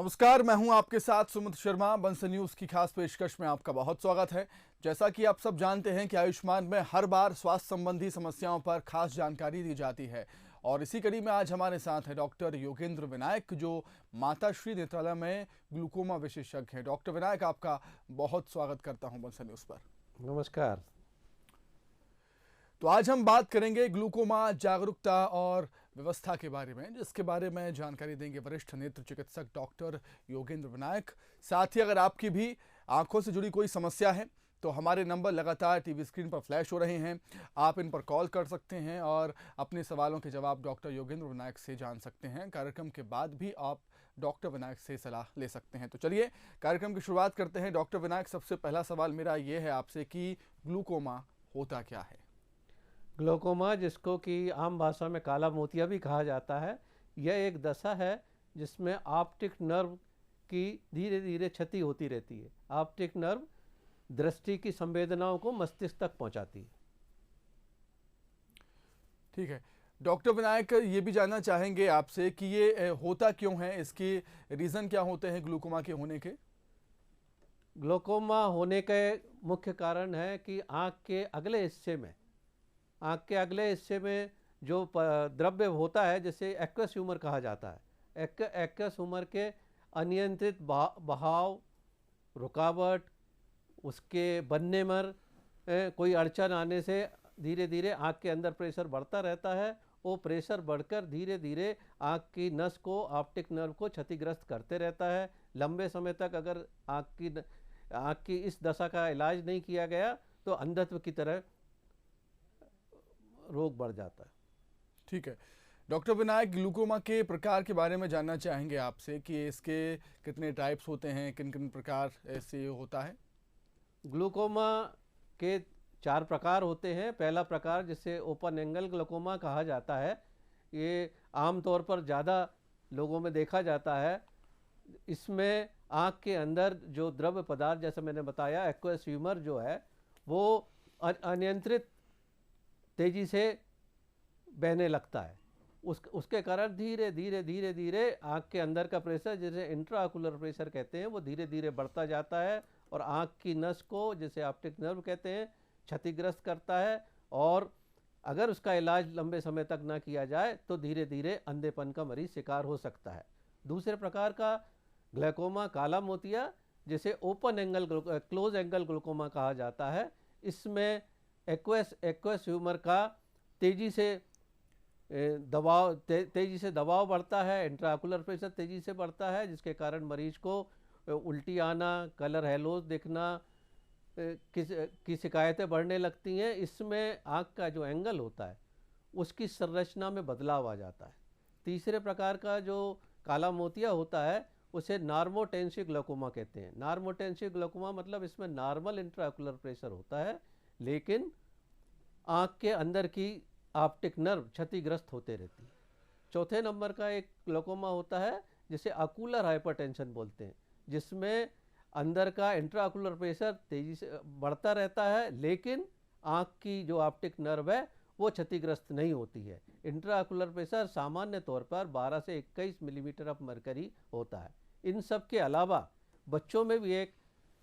नमस्कार, मैं हूं आपके साथ सुमित शर्मा। बंसल न्यूज की खास पेशकश में आपका बहुत स्वागत है। जैसा कि आप सब जानते हैं कि आयुष्मान में हर बार स्वास्थ्य संबंधी समस्याओं पर खास जानकारी दी जाती है और इसी कड़ी में आज हमारे साथ है डॉक्टर योगेंद्र विनायक, जो माताश्री नेत्रालय में ग्लूकोमा विशेषज्ञ हैं। डॉक्टर विनायक, आपका बहुत स्वागत करता हूं बंसल न्यूज पर। नमस्कार। तो आज हम बात करेंगे ग्लूकोमा जागरूकता और व्यवस्था के बारे में, जिसके बारे में जानकारी देंगे वरिष्ठ नेत्र चिकित्सक डॉक्टर योगेंद्र विनायक। साथ ही अगर आपकी भी आंखों से जुड़ी कोई समस्या है तो हमारे नंबर लगातार टीवी स्क्रीन पर फ्लैश हो रहे हैं, आप इन पर कॉल कर सकते हैं और अपने सवालों के जवाब डॉक्टर योगेंद्र विनायक से जान सकते हैं। कार्यक्रम के बाद भी आप डॉक्टर विनायक से सलाह ले सकते हैं। तो चलिए कार्यक्रम की शुरुआत करते हैं। डॉक्टर विनायक, सबसे पहला सवाल मेरा ये है आपसे कि ग्लूकोमा होता क्या है? ग्लूकोमा, जिसको कि आम भाषा में काला मोतिया भी कहा जाता है, यह एक दशा है जिसमें ऑप्टिक नर्व की धीरे धीरे क्षति होती रहती है। ऑप्टिक नर्व दृष्टि की संवेदनाओं को मस्तिष्क तक पहुंचाती है। ठीक है डॉक्टर विनायक, ये भी जानना चाहेंगे आपसे कि ये होता क्यों है, इसके रीज़न क्या होते हैं ग्लूकोमा के होने के? ग्लूकोमा होने के मुख्य कारण है कि आँख के अगले हिस्से में जो द्रव्य होता है, जिसे एक्वस ह्यूमर कहा जाता है। एक्वस ह्यूमर के अनियंत्रित बहाव, रुकावट, उसके बनने में कोई अड़चन आने से धीरे धीरे आँख के अंदर प्रेशर बढ़ता रहता है। वो प्रेशर बढ़कर धीरे धीरे आँख की नस को, ऑप्टिक नर्व को क्षतिग्रस्त करते रहता है। लंबे समय तक अगर आँख की इस दशा का इलाज नहीं किया गया तो अंधत्व की तरह रोग बढ़ जाता है। ठीक है डॉक्टर विनायक, ग्लूकोमा के प्रकार के बारे में जानना चाहेंगे आपसे कि इसके कितने टाइप्स होते हैं, किन किन प्रकार से होता है? ग्लूकोमा के 4 प्रकार होते हैं। पहला प्रकार, जिसे ओपन एंगल ग्लूकोमा कहा जाता है, ये आमतौर पर ज़्यादा लोगों में देखा जाता है। इसमें आँख के अंदर जो द्रव्य पदार्थ, जैसे मैंने बताया, एक्वस ह्यूमर जो है वो अनियंत्रित तेजी से बहने लगता है। उसके कारण धीरे धीरे धीरे धीरे आँख के अंदर का प्रेशर, जिसे इंट्राऑक्यूलर प्रेशर कहते हैं, वो धीरे धीरे बढ़ता जाता है और आँख की नस को, जिसे ऑप्टिक नर्व कहते हैं, क्षतिग्रस्त करता है। और अगर उसका इलाज लंबे समय तक ना किया जाए तो धीरे धीरे अंधेपन का मरीज शिकार हो सकता है। दूसरे प्रकार का ग्लूकोमा, काला मोतिया, जिसे open angle close angle glaucoma कहा जाता है, इसमें एक्वस ह्यूमर का तेजी से दबाव बढ़ता है, इंट्राऑक्यूलर प्रेशर तेजी से बढ़ता है, जिसके कारण मरीज को उल्टी आना, कलर हेलोज दिखना की शिकायतें बढ़ने लगती हैं। इसमें आँख का जो एंगल होता है उसकी संरचना में बदलाव आ जाता है। तीसरे प्रकार का जो काला मोतिया होता है उसे नॉर्मोटेंसिव ग्लूकोमा कहते हैं। नॉर्मोटेंसिव ग्लूकोमा मतलब इसमें नॉर्मल इंट्राऑक्यूलर प्रेशर होता है, लेकिन आँख के अंदर की ऑप्टिक नर्व क्षतिग्रस्त होते रहती है। चौथे नंबर का एक ग्लूकोमा होता है जिसे ऑक्यूलर हाइपरटेंशन बोलते हैं, जिसमें अंदर का इंट्राऑक्यूलर प्रेशर तेजी से बढ़ता रहता है, लेकिन आँख की जो ऑप्टिक नर्व है वो क्षतिग्रस्त नहीं होती है। इंट्राऑक्यूलर प्रेशर सामान्य तौर पर 12 से 21 मिलीमीटर ऑफ मरकरी होता है। इन सब के अलावा बच्चों में भी एक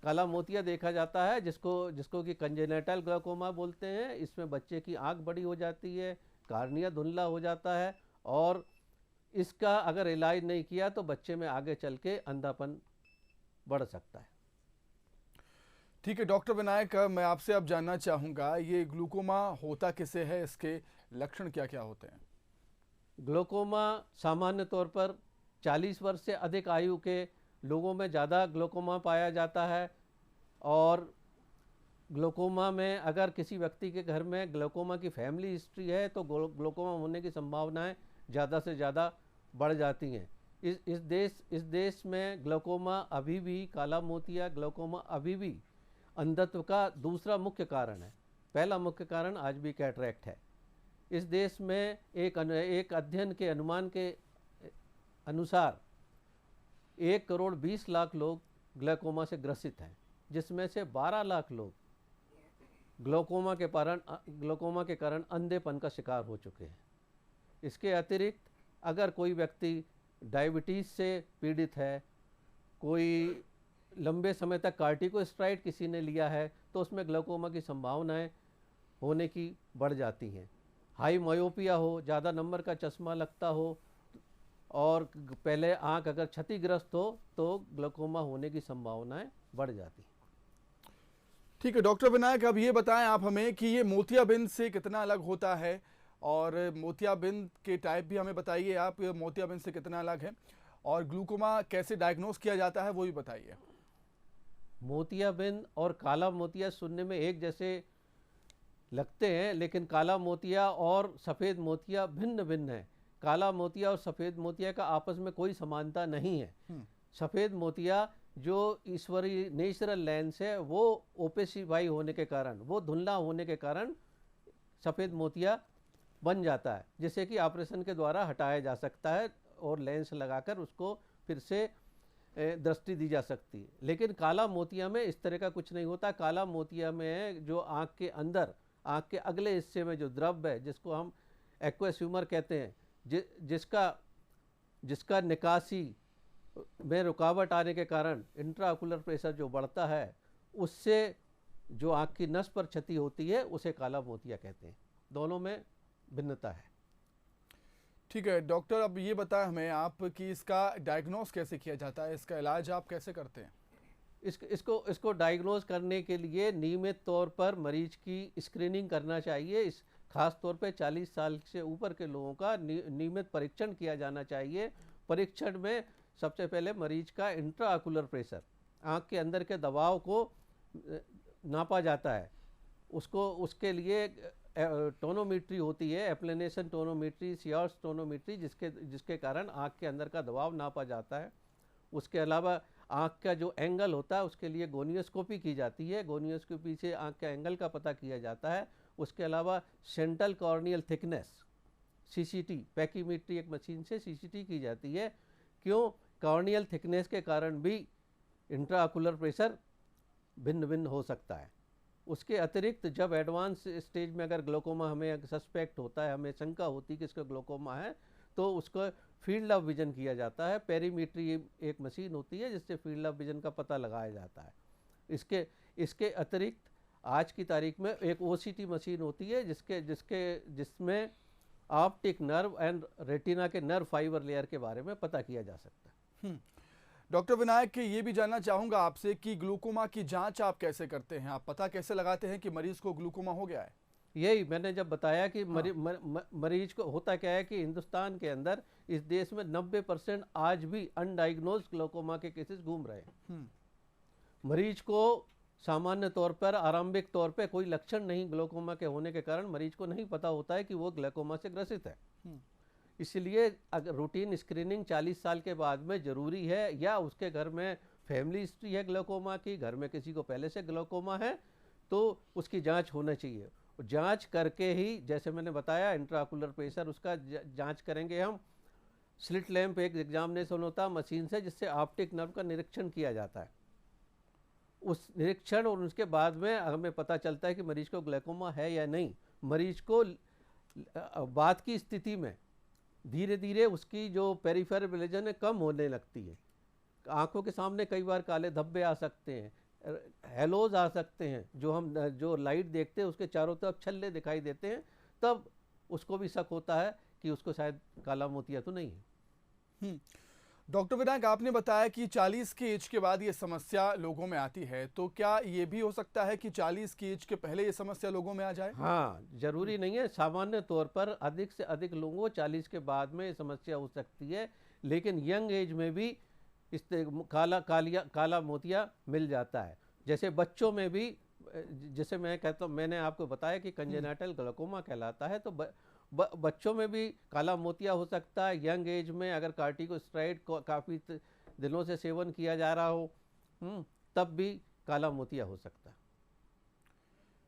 काला मोतिया देखा जाता है, जिसको कि कंजेनिटल ग्लूकोमा बोलते हैं। इसमें बच्चे की आंख बड़ी हो जाती है, कार्निया धुंधला हो जाता है और इसका अगर इलाज नहीं किया तो बच्चे में आगे चल के अंधापन बढ़ सकता है। ठीक है डॉक्टर विनायक, मैं आपसे अब जानना चाहूँगा, ये ग्लूकोमा होता किसे है, इसके लक्षण क्या क्या होते हैं? ग्लूकोमा सामान्य तौर पर 40 वर्ष से अधिक आयु के लोगों में ज़्यादा ग्लूकोमा पाया जाता है। और ग्लूकोमा में अगर किसी व्यक्ति के घर में ग्लूकोमा की फैमिली हिस्ट्री है तो ग्लूकोमा होने की संभावनाएं ज़्यादा से ज़्यादा बढ़ जाती हैं। इस देश में ग्लूकोमा अभी भी, काला मोतिया ग्लूकोमा अभी भी अंधत्व का दूसरा मुख्य कारण है। पहला मुख्य कारण आज भी कैटरैक्ट है। इस देश में एक अध्ययन के अनुमान के अनुसार 1 करोड़ 20 लाख लोग ग्लूकोमा से ग्रसित हैं, जिसमें से 12 लाख लोग ग्लूकोमा के कारण अंधेपन का शिकार हो चुके हैं। इसके अतिरिक्त अगर कोई व्यक्ति डायबिटीज़ से पीड़ित है कोई लंबे समय तक कार्टिकोस्टेरॉइड किसी ने लिया है तो उसमें ग्लाइकोमा की संभावनाएं होने की बढ़ जाती हैं। हाई मायोपिया हो, ज़्यादा नंबर का चश्मा लगता हो और पहले आंख अगर क्षतिग्रस्त हो तो ग्लाइकोमा होने की संभावनाएं बढ़ जाती हैं। ठीक है डॉक्टर विनायक, अब ये बताएं आप हमें कि ये मोतियाबिंद से कितना अलग होता है, और मोतियाबिंद के टाइप भी हमें बताइए आप, मोतियाबिंद से कितना अलग है, और ग्लूकोमा कैसे डायग्नोस किया जाता है वो भी बताइए। मोतियाबिंद और काला मोतिया सुनने में एक जैसे लगते हैं, लेकिन काला मोतिया और सफ़ेद मोतिया भिन्न भिन्न है। काला मोतिया और सफ़ेद मोतिया का आपस में कोई समानता नहीं है। सफ़ेद मोतिया जो ईश्वरीय नेचुरल लेंस है वो ओपेसिफाई होने के कारण, वो धुंधला होने के कारण सफ़ेद मोतिया बन जाता है, जिसे कि ऑपरेशन के द्वारा हटाया जा सकता है और लेंस लगाकर उसको फिर से दृष्टि दी जा सकती है। लेकिन काला मोतिया में इस तरह का कुछ नहीं होता। काला मोतिया में जो आँख के अंदर, आँख के अगले हिस्से में जो द्रव है जिसको हम एक्वस ह्यूमर कहते हैं, जिसका निकासी में रुकावट आने के कारण इंट्राओकुलर प्रेशर जो बढ़ता है उससे जो आँख की नस पर क्षति होती है उसे काला मोतिया कहते हैं। दोनों में भिन्नता है। ठीक है डॉक्टर, अब ये बताएं हमें आप कि इसका डायग्नोस कैसे किया जाता है, इसका इलाज आप कैसे करते हैं? इसको डायग्नोज करने के लिए नियमित तौर पर मरीज की स्क्रीनिंग करना चाहिए। इस खास तौर पे 40 साल से ऊपर के लोगों का नियमित परीक्षण किया जाना चाहिए। परीक्षण में सबसे पहले मरीज का इंट्राओकुलर प्रेशर, आँख के अंदर के दबाव को नापा जाता है। उसके लिए टोनोमीट्री होती है, एप्लेनेशन टोनोमीट्री, सियर्स टोनोमीट्री, जिसके कारण आँख के अंदर का दबाव नापा जाता है। उसके अलावा आँख का जो एंगल होता है उसके लिए गोनियोस्कोपी की जाती है। गोनियोस्कोपी से आँख के एंगल का पता किया जाता है। उसके अलावा सेंट्रल कॉर्नियल थिकनेस, सीसीटी, पैकीमेट्री एक मशीन से सीसीटी की जाती है। क्यों? कॉर्नियल थिकनेस के कारण भी इंट्राओकुलर प्रेशर भिन्न भिन्न हो सकता है। उसके अतिरिक्त जब एडवांस स्टेज में अगर ग्लाइकोमा हमें सस्पेक्ट होता है, हमें शंका होती है कि इसका ग्लाइकोमा है, तो उसको फील्ड ऑफ विजन किया जाता है। पेरीमेट्री एक मशीन होती है जिससे फील्ड ऑफ विजन का पता लगाया जाता है। इसके अतिरिक्त आज की तारीख में एक ओसीटी मशीन होती है जिसमें ऑप्टिक नर्व एंड रेटिना के नर्व फाइबर लेयर के बारे में पता किया जा सकता है। डॉक्टर विनायक, ये भी जानना चाहूँगा आपसे कि ग्लूकोमा की जांच आप कैसे करते हैं, आप पता कैसे लगाते हैं कि मरीज को ग्लूकोमा हो गया है? यही मैंने जब बताया कि मरीज को होता क्या है कि हिंदुस्तान के अंदर, इस देश में 90% आज भी अनडायग्नोज ग्लाइकोमा के केसेस घूम रहे हैं। मरीज को सामान्य तौर पर, आरंभिक तौर पे कोई लक्षण नहीं ग्लाइकोमा के होने के कारण मरीज को नहीं पता होता है कि वो ग्लाइकोमा से ग्रसित है। इसलिए अगर रूटीन स्क्रीनिंग 40 साल के बाद में ज़रूरी है, या उसके घर में फैमिली हिस्ट्री है ग्लाइकोमा की, घर में किसी को पहले से ग्लाइकोमा है, तो उसकी जांच होना चाहिए। जांच करके ही, जैसे मैंने बताया, इंट्राओकुलर प्रेशर उसका जांच करेंगे हम। स्लिट लैंप एक एग्जामिनेशन होता है मशीन से, जिससे ऑप्टिक नर्व का निरीक्षण किया जाता है। उस निरीक्षण और उसके बाद में हमें पता चलता है कि मरीज को ग्लाइकोमा है या नहीं। मरीज को बाद की स्थिति में धीरे धीरे उसकी जो पेरिफेरल विजन है कम होने लगती है। आंखों के सामने कई बार काले धब्बे आ सकते हैं, हेलोज आ सकते हैं, जो लाइट देखते हैं उसके चारों तरफ छल्ले दिखाई देते हैं। तब उसको भी शक होता है कि उसको शायद काला मोतिया तो नहीं है। डॉक्टर विनायक, आपने बताया कि 40 की एज के बाद ये समस्या लोगों में आती है, तो क्या ये भी हो सकता है कि 40 की एज के पहले ये समस्या लोगों में आ जाए? हाँ, जरूरी नहीं है। सामान्य तौर पर अधिक से अधिक लोगों को 40 के बाद में ये समस्या हो सकती है, लेकिन यंग एज में भी इस काला मोतिया मिल जाता है। जैसे बच्चों में भी, जैसे मैं कहता हूँ, मैंने आपको बताया कि कंजेनाइटल ग्लाइकोमा कहलाता है, तो बच्चों में भी काला मोतिया हो सकता है। यंग एज में अगर कार्टिकोस्टेरॉइड काफ़ी दिनों से सेवन किया जा रहा हो, तब भी काला मोतिया हो सकता है।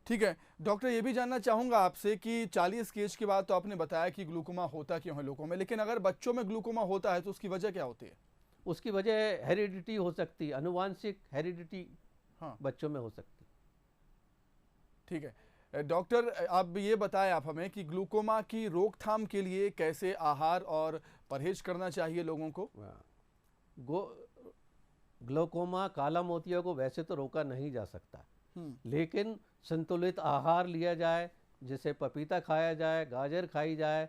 ठीक है डॉक्टर, ये भी जानना चाहूँगा आपसे कि 40 की एज के बाद तो आपने बताया कि ग्लूकोमा होता क्यों है लोगों में, लेकिन अगर बच्चों में ग्लूकोमा होता है तो उसकी वजह क्या होती है? उसकी वजह हेरिडिटी हो सकती है, आनुवांशिक हेरिडिटी बच्चों में हो सकती है। ठीक है डॉक्टर, अब ये बताएं आप हमें कि ग्लूकोमा की रोकथाम के लिए कैसे आहार और परहेज करना चाहिए लोगों को? ग्लोकोमा काला मोतिया को वैसे तो रोका नहीं जा सकता, हम्म। लेकिन संतुलित आहार लिया जाए, जैसे पपीता खाया जाए, गाजर खाई जाए,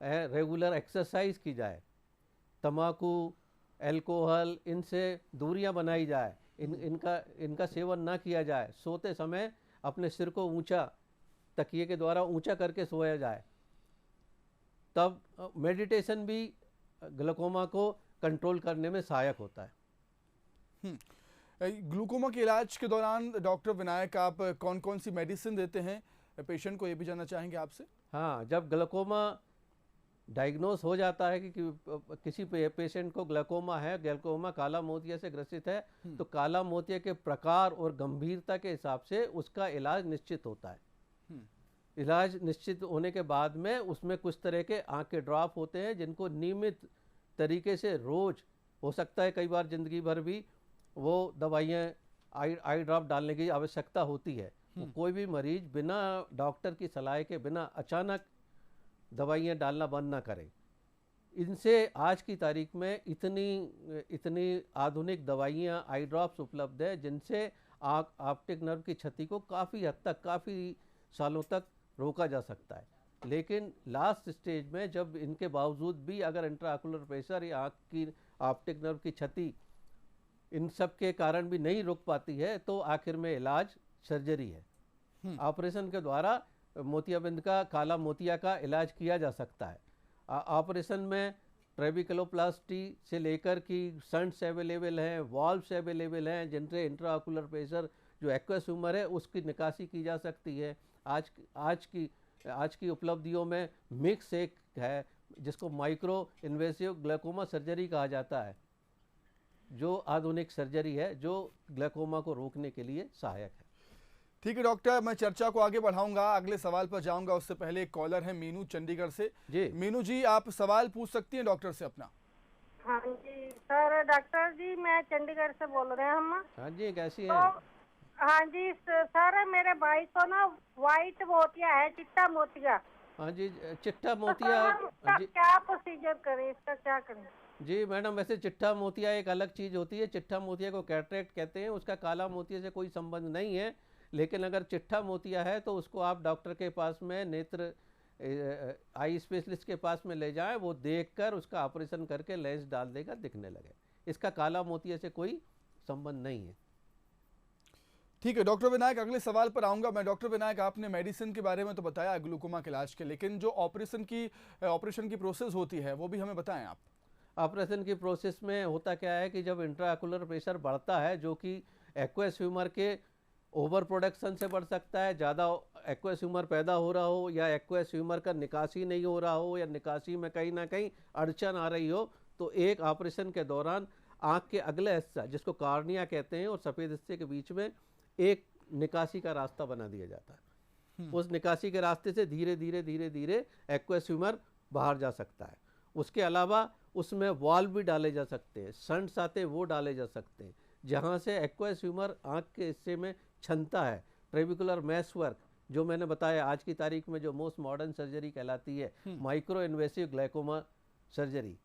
रेगुलर एक्सरसाइज की जाए, तम्बाकू, अल्कोहल, इनसे दूरियां बनाई जाए, इनका सेवन ना किया जाए, सोते समय अपने सिर को ऊंचा, तकिए के द्वारा ऊंचा करके सोया जाए, तब मेडिटेशन भी ग्लूकोमा को कंट्रोल करने में सहायक होता है। ग्लूकोमा के इलाज के दौरान डॉक्टर विनायक आप कौन कौन सी मेडिसिन देते हैं पेशेंट को, ये भी जानना चाहेंगे आपसे। हाँ, जब ग्लूकोमा डायग्नोस हो जाता है कि किसी पेशेंट को ग्लूकोमा है, ग्लूकोमा काला मोतिया से ग्रसित है, तो काला मोतिया के प्रकार और गंभीरता के हिसाब से उसका इलाज निश्चित होता है। इलाज निश्चित होने के बाद में उसमें कुछ तरह के आँख के ड्रॉप होते हैं, जिनको नियमित तरीके से रोज, हो सकता है कई बार जिंदगी भर भी, वो दवाइयाँ आई ड्रॉप डालने की आवश्यकता होती है। तो कोई भी मरीज बिना डॉक्टर की सलाह के बिना अचानक दवाइयाँ डालना बंद ना करें। इनसे आज की तारीख में इतनी आधुनिक दवाइयाँ, आई ड्रॉप्स उपलब्ध है, जिनसे ऑप्टिक नर्व की क्षति को काफ़ी हद तक, काफ़ी सालों तक रोका जा सकता है। लेकिन लास्ट स्टेज में जब इनके बावजूद भी अगर इंट्राऑक्यूलर प्रेशर या आँख की ऑप्टिक नर्व की क्षति इन सब के कारण भी नहीं रुक पाती है, तो आखिर में इलाज सर्जरी है। ऑपरेशन के द्वारा मोतियाबिंद का, काला मोतिया का इलाज किया जा सकता है। ऑपरेशन में ट्रेबिकुलोप्लास्टी से लेकर कि शंट्स अवेलेबल हैं, वॉल्व्स अवेलेबल हैं, जिनसे इंट्राऑक्यूलर प्रेशर जो एक्वस ह्यूमर है उसकी निकासी की जा सकती है। आज की उपलब्धियों में मिक्स एक है, जिसको माइक्रो इन्वेसिव ग्लूकोमा सर्जरी कहा जाता है, जो आधुनिक सर्जरी है, जो ग्लूकोमा को रोकने के लिए सहायक है। ठीक है डॉक्टर, मैं चर्चा को आगे बढ़ाऊंगा, अगले सवाल पर जाऊंगा। उससे पहले एक कॉलर है मीनू चंडीगढ़ से। जी मीनू जी, आप सवाल पूछ सकती हैं डॉक्टर से अपना। हाँ जी सर, डॉक्टर जी मैं चंडीगढ़ से बोल रहे हैं हम। हाँ जी, कैसी तो हैं? हाँ जी सर, मेरे भाई को ना व्हाइट मोतिया है, चिट्टा मोतिया। हाँ जी, चिट्टा तो मोतिया। सर हम इसका जी क्या प्रोसीजर करें, इसका क्या करें? जी मैडम, वैसे चिट्टा मोतिया एक अलग चीज़ होती है। चिट्टा मोतिया को कैटरेक्ट कहते हैं, उसका काला मोतिया से कोई संबंध नहीं है। लेकिन अगर चिट्टा मोतिया है तो उसको आप डॉक्टर के पास में, नेत्र आई स्पेशलिस्ट के पास में ले जाएं, वो देखकर उसका ऑपरेशन करके लेंस डाल देगा, दिखने लगे। इसका काला मोतिया से कोई संबंध नहीं है। ठीक है डॉक्टर विनायक, अगले सवाल पर आऊंगा मैं। डॉक्टर विनायक, आपने मेडिसिन के बारे में तो बताया ग्लूकोमा के इलाज के, लेकिन जो ऑपरेशन की प्रोसेस होती है वो भी हमें बताएं आप। ऑपरेशन की प्रोसेस में होता क्या है कि जब इंट्राऑक्यूलर प्रेशर बढ़ता है, जो कि एक्वस ह्यूमर के ओवर प्रोडक्शन से बढ़ सकता है, ज़्यादा एक्वस ह्यूमर पैदा हो रहा हो, या एक्वस ह्यूमर का निकासी नहीं हो रहा हो, या निकासी में कहीं ना कहीं अड़चन आ रही हो, तो एक ऑपरेशन के दौरान आँख के अगले हिस्सा, जिसको कार्निया कहते हैं, और सफ़ेद हिस्से के बीच में एक निकासी का रास्ता बना दिया जाता है। उस निकासी के रास्ते से धीरे धीरे धीरे धीरे एक्वस ह्यूमर बाहर जा सकता है। उसके अलावा उसमें वॉल्व भी डाले जा सकते हैं, शंट्स आते हैं वो डाले जा सकते हैं, जहाँ से एक्वस ह्यूमर आँख के हिस्से में क्षमता है। ट्रेबिकुलर मैश वर्क, जो मैंने बताया आज की तारीख में जो मोस्ट मॉडर्न सर्जरी कहलाती है, माइक्रो इन्वेसिव ग्लूकोमा सर्जरी,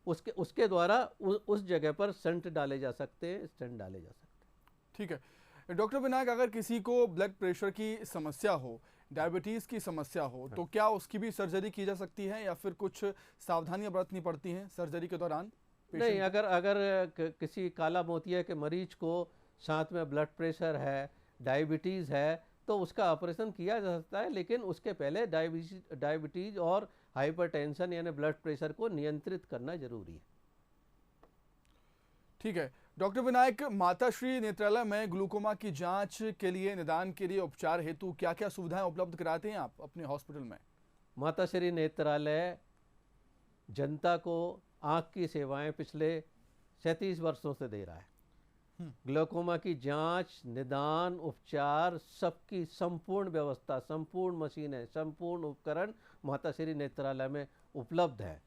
उसके द्वारा उस जगह पर शंट डाले जा सकते हैं, स्टेंट डाले जा सकते हैं। ठीक है डॉक्टर विनायक, अगर किसी को ब्लड प्रेशर की समस्या हो, डायबिटीज़ की समस्या हो, तो क्या उसकी भी सर्जरी की जा सकती है, या फिर कुछ सावधानियां बरतनी पड़ती हैं सर्जरी के दौरान? नहीं, अगर किसी काला मोतिया के मरीज को साथ में ब्लड प्रेशर है, डायबिटीज़ है, तो उसका ऑपरेशन किया जा सकता है, लेकिन उसके पहले डायबिटीज़ और हाइपरटेंशन यानी ब्लड प्रेशर को नियंत्रित करना जरूरी है। ठीक है डॉक्टर विनायक, माताश्री नेत्रालय में ग्लूकोमा की जांच के लिए, निदान के लिए, उपचार हेतु क्या क्या सुविधाएं उपलब्ध कराते हैं आप अपने हॉस्पिटल में? माताश्री नेत्रालय जनता को आँख की सेवाएं पिछले 37 वर्षों से दे रहा है। ग्लूकोमा की जांच, निदान, उपचार, सबकी संपूर्ण व्यवस्था, संपूर्ण मशीनें, संपूर्ण उपकरण माताश्री नेत्रालय में उपलब्ध है।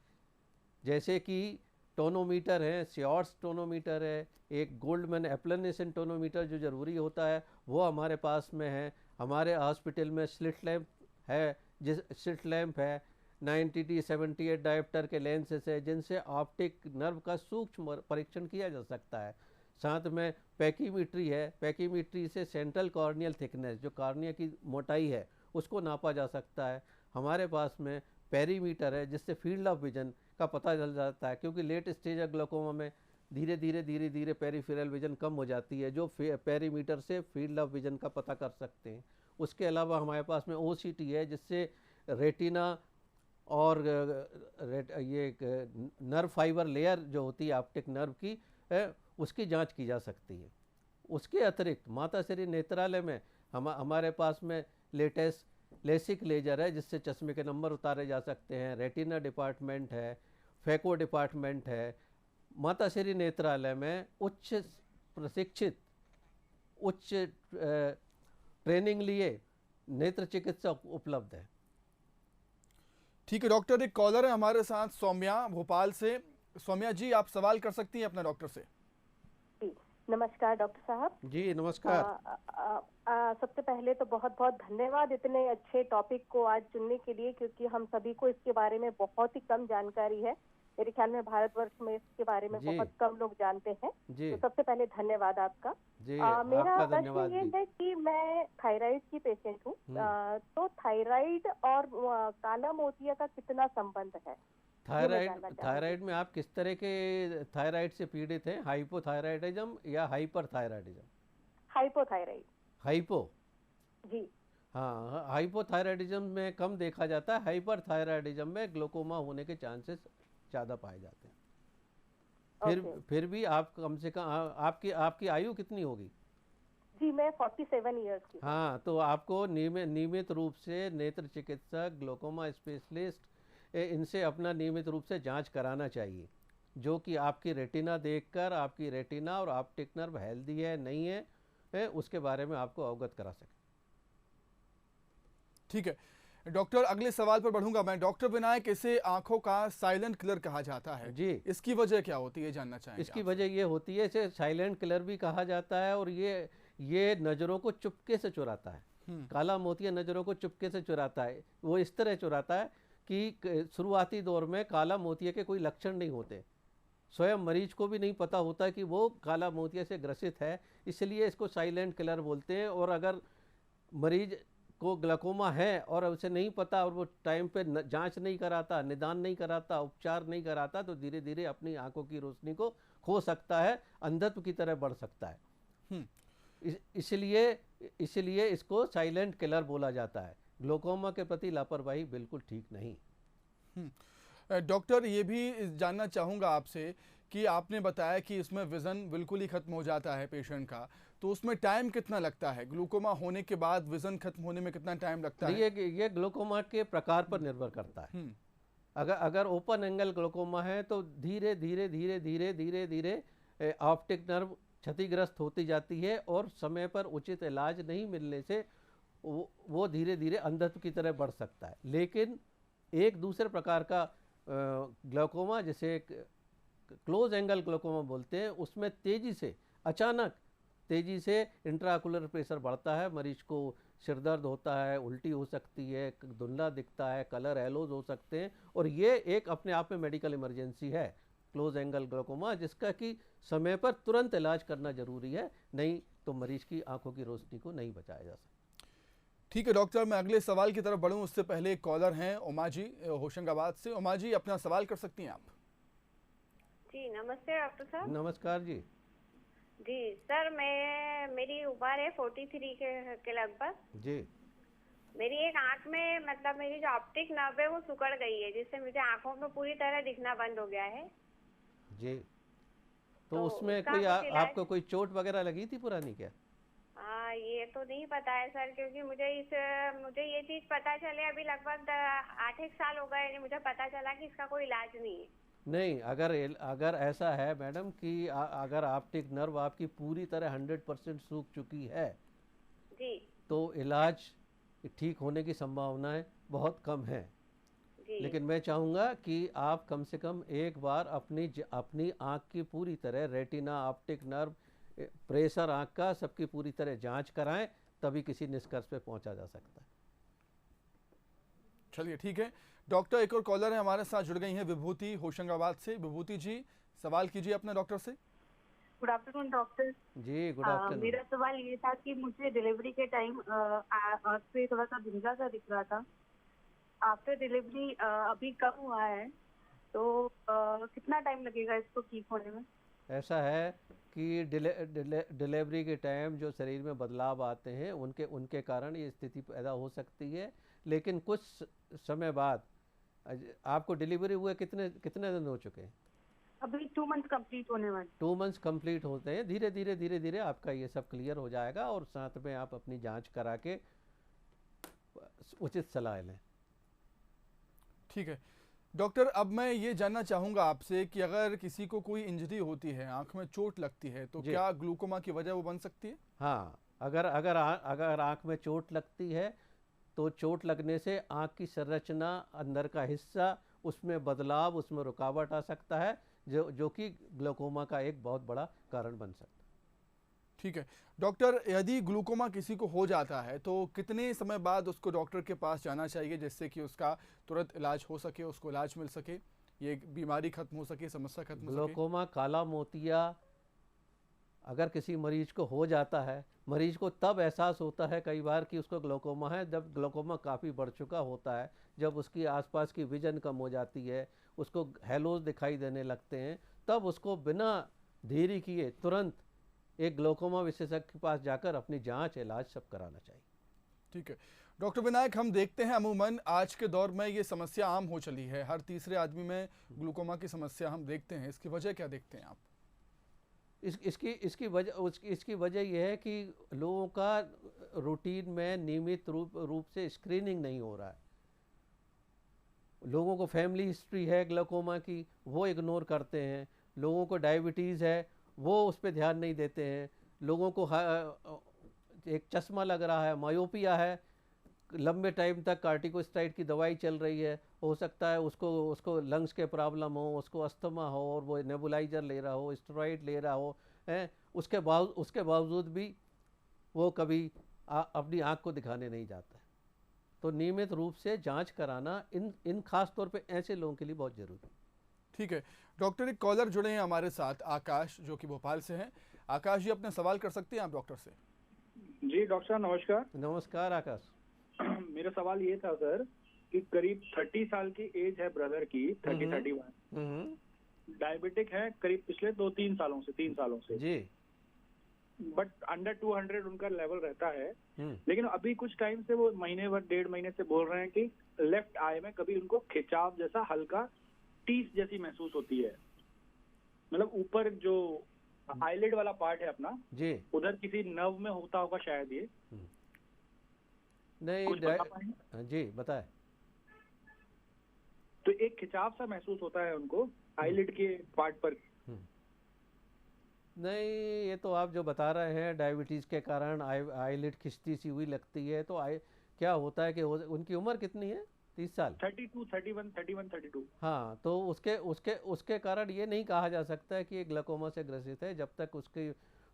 जैसे कि टोनोमीटर है, सियोर्स टोनोमीटर है, एक गोल्डमैन एप्लनेशन टोनोमीटर जो ज़रूरी होता है वो हमारे पास में है। हमारे हॉस्पिटल में स्लिट लैंप है, स्लिट लैंप है, 90T 78 डायोप्टर के लेंसेस है, जिनसे ऑप्टिक नर्व का सूक्ष्म परीक्षण किया जा सकता है। साथ में पैकीमीट्री है, पैकीमीट्री से सेंट्रल कॉर्नियल थिकनेस, जो कॉर्निया की मोटाई है, उसको नापा जा सकता है। हमारे पास में पेरीमीटर है, जिससे फील्ड ऑफ विजन का पता चल जाता है, क्योंकि लेट स्टेज ऑफ ग्लाइकोमा में धीरे धीरे पेरिफेरल विजन कम हो जाती है, जो पेरीमीटर से फील्ड ऑफ विजन का पता कर सकते हैं। उसके अलावा हमारे पास में ओसीटी है, जिससे रेटिना और ये नर्व फाइबर लेयर जो होती है ऑप्टिक नर्व की, उसकी जांच की जा सकती है। उसके अतिरिक्त माताश्री नेत्रालय में हमारे पास में लेटेस्ट लेसिक लेजर है, जिससे चश्मे के नंबर उतारे जा सकते हैं। रेटिना डिपार्टमेंट है, फैको डिपार्टमेंट है। माताश्री नेत्रालय में उच्च प्रशिक्षित, उच्च ट्रेनिंग लिए नेत्र चिकित्सक उपलब्ध है। ठीक है डॉक्टर, एक कॉलर है हमारे साथ, सौम्या भोपाल से। सौम्या जी, आप सवाल कर सकती हैं अपने डॉक्टर से। जी नमस्कार डॉक्टर साहब। जी नमस्कार। सबसे पहले तो बहुत बहुत धन्यवाद इतने अच्छे टॉपिक को आज चुनने के लिए, क्योंकि हम सभी को इसके बारे में बहुत ही कम जानकारी है। मेरे ख्याल में भारतवर्ष में इसके बारे में बहुत कम लोग जानते हैं। तो सबसे पहले धन्यवाद आपका। मेरा प्रश्न ये है कि मैं थायराइड की पेशेंट हूँ, तो थायराइड और काला मोतिया का कितना संबंध है? थायराइड में आप किस तरह के थायराइड से पीड़ित हैं? हाइपोथायराइडिज्म या हाइपरथायराइडिज्म? हाइपोथायराइड। हाइपो जी हाँ, हाइपोथायराइडिज्म में कम देखा जाता है, हाइपरथायराइडिज्म में ग्लोकोमा होने के चांसेस ज़्यादा पाए जाते हैं। फिर भी आप कम से कम आपकी आयु कितनी होगी? जी मैं 47 इयर्स की। हाँ, तो आपको नियमित रूप से नेत्र चिकित्सक, ग्लोकोमा स्पेशलिस्ट, इनसे अपना नियमित रूप से जांच कराना चाहिए, जो कि आपकी रेटिना देखकर आपकी रेटिना और ऑप्टिक नर्व हेल्दी है नहीं है, उसके बारे में आपको अवगत करा सके। ठीक है डॉक्टर, अगले सवाल पर बढ़ूंगा मैं। डॉक्टर विनायक, इसे आंखों का साइलेंट किलर कहा जाता है जी, इसकी वजह क्या होती है, जानना चाहेंगे? इसकी वजह ये होती है, इसे साइलेंट किलर भी कहा जाता है, और ये नज़रों को चुपके से चुराता है। काला मोतिया नज़रों को चुपके से चुराता है। वो इस तरह चुराता है कि शुरुआती दौर में काला मोतिया के कोई लक्षण नहीं होते, स्वयं मरीज को भी नहीं पता होता कि वो काला मोतिया से ग्रसित है, इसलिए इसको साइलेंट किलर बोलते हैं। और अगर मरीज को ग्लाइकोमा है और उसे नहीं पता और वो टाइम पे जांच नहीं कराता, निदान नहीं कराता, उपचार नहीं कराता, तो धीरे धीरे अपनी आंखों की रोशनी को खो सकता है, अंधत्व की तरह बढ़ सकता है। इसलिए इसको साइलेंट किलर बोला जाता है। ग्लाइकोमा के प्रति लापरवाही बिल्कुल ठीक नहीं। डॉक्टर, ये भी जानना चाहूँगा आपसे कि आपने बताया कि इसमें विज़न बिल्कुल ही खत्म हो जाता है पेशेंट का, तो उसमें टाइम कितना लगता है? ग्लूकोमा होने के बाद विज़न खत्म होने में कितना टाइम लगता है? ये ग्लूकोमा के प्रकार पर निर्भर करता है। अगर ओपन एंगल ग्लूकोमा है तो धीरे धीरे ऑप्टिक नर्व क्षतिग्रस्त होती जाती है, और समय पर उचित इलाज नहीं मिलने से वो धीरे धीरे अंधत्व की तरह बढ़ सकता है। लेकिन एक दूसरे प्रकार का ग्लाइकोमा, जिसे क्लोज एंगल ग्लाइकोमा बोलते हैं, उसमें अचानक तेजी से इंट्राकुलर प्रेशर बढ़ता है, मरीज को सिरदर्द होता है, उल्टी हो सकती है, धुंधला दिखता है, कलर एलोज हो सकते हैं, और ये एक अपने आप में मेडिकल इमरजेंसी है, क्लोज एंगल ग्लाइकोमा, जिसका कि समय पर तुरंत इलाज करना जरूरी है, नहीं तो मरीज की आंखों की रोशनी को नहीं बचाया जा सकता। ठीक है डॉक्टर, मैं अगले सवाल की तरफ बढ़ूं उससे पहले एक कॉलर हैं उमा जी होशंगाबाद से। उमा जी, अपना सवाल कर सकती हैं आप। जी नमस्ते डॉक्टर साहब। नमस्कार जी। जी सर, मेरी उम्र है 43 के लगभग जी। मेरी एक आंख में, मतलब मेरी जो ऑप्टिक नर्व है वो सिकुड़ गई है, जिससे मुझे आंखों में पूरी तरह दिखना बंद हो गया है जी। तो उसमें कोई आपको कोई चोट वगैरह लगी थी पुरानी क्या? ये तो नहीं पता है सर, क्योंकि मुझे ये चीज पता चले अभी लगभग 8 साल हो गए, मुझे पता चला कि इसका कोई इलाज नहीं है। नहीं, अगर ऐसा है मैडम कि अगर ऑप्टिक नर्व आपकी पूरी तरह 100% सूख चुकी है जी, तो इलाज ठीक होने की संभावनाएं बहुत कम है। लेकिन मैं चाहूँगा कि आप कम से कम एक बार अपनी आँख की पूरी तरह रेटिना, ऑप्टिक नर्व, प्रेशर आँख का सबकी पूरी तरह जांच कराएं, तभी किसी निष्कर्ष पे पहुंचा जा सकता है। चलिए ठीक है डॉक्टर, एक और कॉलर है हमारे साथ, जुड़ गई हैं विभूति होशंगाबाद से। विभूति जी, सवाल कीजिए अपने डॉक्टर से। Good afternoon doctor. जी गुड आफ्टरनून। मेरा सवाल ये था कि मुझे डिलीवरी के टाइम आँख पे थोड़ा सा धुंधला सा दिख रहा था। आफ्टर डिलीवरी अभी कम हुआ है, तो कितना टाइम लगेगा इसको ठीक होने में? ऐसा है कि डिलीवरी के टाइम जो शरीर में बदलाव आते हैं उनके उनके कारण ये स्थिति पैदा हो सकती है, लेकिन कुछ समय बाद आपको डिलीवरी हुए कितने कितने दिन हो चुके हैं? अभी 2 मंथ कंप्लीट होने वाले। 2 मंथ्स कंप्लीट होते हैं। धीरे धीरे आपका ये सब क्लियर हो जाएगा और साथ में आप अपनी जांच करा के उचित सलाह लें। ठीक है डॉक्टर, अब मैं ये जानना चाहूँगा आपसे कि अगर किसी को कोई इंजरी होती है, आंख में चोट लगती है, तो क्या ग्लूकोमा की वजह वो बन सकती है? हाँ, अगर आंख में चोट लगती है तो चोट लगने से आंख की संरचना, अंदर का हिस्सा, उसमें बदलाव, उसमें रुकावट आ सकता है, जो कि ग्लूकोमा का एक बहुत बड़ा कारण बन सकता है। ठीक है डॉक्टर, यदि ग्लूकोमा किसी को हो जाता है तो कितने समय बाद उसको डॉक्टर के पास जाना चाहिए जिससे कि उसका तुरंत इलाज हो सके, उसको इलाज मिल सके, ये बीमारी खत्म हो सके, समस्या खत्म हो सके? ग्लूकोमा, काला मोतिया अगर किसी मरीज को हो जाता है, मरीज को तब एहसास होता है कई बार कि उसको ग्लूकोमा है जब ग्लूकोमा काफ़ी बढ़ चुका होता है, जब उसकी आसपास की विजन कम हो जाती है, उसको हेलोज दिखाई देने लगते हैं, तब उसको बिना देरी किए तुरंत एक ग्लूकोमा विशेषज्ञ के पास जाकर अपनी जांच, इलाज सब कराना चाहिए। ठीक है डॉक्टर विनायक, हम देखते हैं अमूमन आज के दौर में ये समस्या आम हो चली है, हर तीसरे आदमी में ग्लूकोमा की समस्या हम देखते हैं। इसकी वजह क्या देखते हैं आप? इसकी वजह यह है कि लोगों का रूटीन में नियमित रूप से स्क्रीनिंग नहीं हो रहा है। लोगों को फैमिली हिस्ट्री है ग्लूकोमा की, वो इग्नोर करते हैं। लोगों को डायबिटीज़ है, वो उस पर ध्यान नहीं देते हैं। लोगों को एक चश्मा लग रहा है, मायोपिया है, लंबे टाइम तक कार्टिकोस्टेरॉइड की दवाई चल रही है, हो सकता है उसको लंग्स के प्रॉब्लम हो, उसको अस्थमा हो और वो नेबुलाइजर ले रहा हो, स्टेरॉइड ले रहा हो, है उसके बावजूद भी वो कभी अपनी आँख को दिखाने नहीं जाता है। तो नियमित रूप से जांच कराना इन खास तौर पे ऐसे लोगों के लिए बहुत ज़रूरी है। ठीक है डॉक्टर, एक कॉलर जुड़े हैं हमारे साथ, आकाश, जो कि भोपाल से हैं। आकाश जी, अपने सवाल कर सकते हैं आप डॉक्टर से। जी डॉक्टर साहब नमस्कार। नमस्कार आकाश। मेरा सवाल ये था सर कि करीब 30 साल की एज है ब्रदर की, 31, डायबिटिक है करीब पिछले 3 सालों से जी, बट अंडर 200 उनका लेवल रहता है। लेकिन अभी कुछ टाइम से वो महीने भर 1.5 महीने से बोल रहे हैं कि लेफ्ट आई में कभी उनको खिंचाव जैसा, हल्का टीस जैसी महसूस होती है, मतलब ऊपर जो आईलिड वाला पार्ट है अपना जी, उधर किसी नर्व में होता होगा शायद ये। नहीं जी बताए। तो एक खिंचाव सा महसूस होता है उनको आईलिड के पार्ट पर। नहीं, ये तो आप जो बता रहे हैं डायबिटीज़ के कारण आईलिड खिंचती सी हुई लगती है, तो क्या होता है कि उनकी उम्र कितनी है? 30 साल? 32, 31, 32। हाँ, तो उसके कारण ये नहीं कहा जा सकता है कि ये ग्लूकोमा से ग्रसित है जब तक उसकी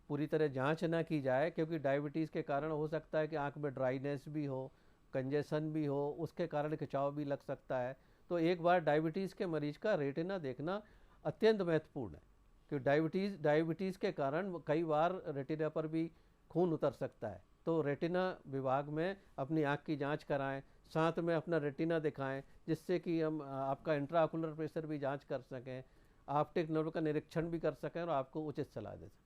पूरी तरह जांच ना की जाए, क्योंकि डायबिटीज़ के कारण हो सकता है कि आंख में ड्राइनेस भी हो, कंजेशन भी हो, उसके कारण खिंचाव भी लग सकता है। तो एक बार डायबिटीज़ के मरीज का रेटिना देखना अत्यंत महत्वपूर्ण है, क्योंकि डायबिटीज़ के कारण कई बार रेटिना पर भी खून उतर सकता है। तो रेटिना विभाग में अपनी आँख की जांच कराएं, साथ में अपना रेटिना दिखाएं, जिससे कि हम आपका इंट्राऑकुलर प्रेशर भी जांच कर सकें, ऑप्टिक नर्व का निरीक्षण भी कर सकें और आपको उचित सलाह दे सकें।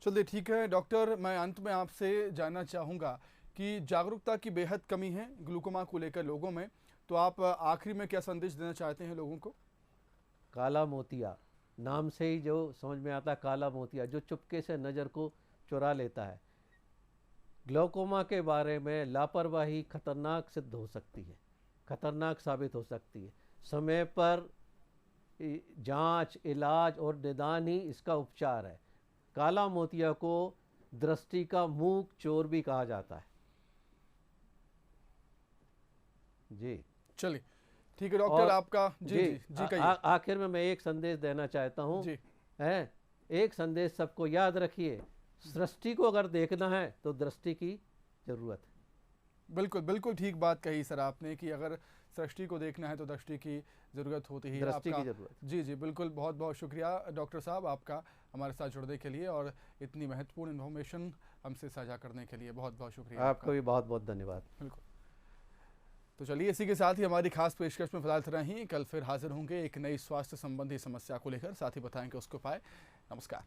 चलिए ठीक है डॉक्टर, मैं अंत में आपसे जानना चाहूँगा कि जागरूकता की बेहद कमी है ग्लूकोमा को लेकर लोगों में, तो आप आखिरी में क्या संदेश देना चाहते हैं लोगों को? काला मोतिया, नाम से ही जो समझ में आता है, काला मोतिया जो चुपके से नज़र को चुरा लेता है। ग्लूकोमा के बारे में लापरवाही खतरनाक सिद्ध हो सकती है, खतरनाक साबित हो सकती है। समय पर जांच, इलाज और निदान ही इसका उपचार है। काला मोतिया को दृष्टि का मूक चोर भी कहा जाता है। जी चलिए ठीक है डॉक्टर, आपका जी कहिए। आखिर में मैं एक संदेश देना चाहता हूँ, है एक संदेश सबको याद रखिए, सृष्टि को अगर देखना है तो दृष्टि की जरूरत है। बिल्कुल बिल्कुल ठीक बात कही सर आपने कि अगर सृष्टि को देखना है तो दृष्टि की ज़रूरत होती ही है। दृष्टि की आपका जरूरत। जी जी बिल्कुल, बहुत बहुत शुक्रिया डॉक्टर साहब आपका हमारे साथ जुड़ने के लिए और इतनी महत्वपूर्ण इन्फॉर्मेशन हमसे साझा करने के लिए बहुत बहुत शुक्रिया आपका भी बहुत बहुत धन्यवाद। बिल्कुल। तो चलिए इसी के साथ ही हमारी खास पेशकश में फिलहाल इतना ही। कल फिर हाजिर होंगे एक नई स्वास्थ्य संबंधी समस्या को लेकर, साथ ही बताएंगे उसके उपाय। नमस्कार।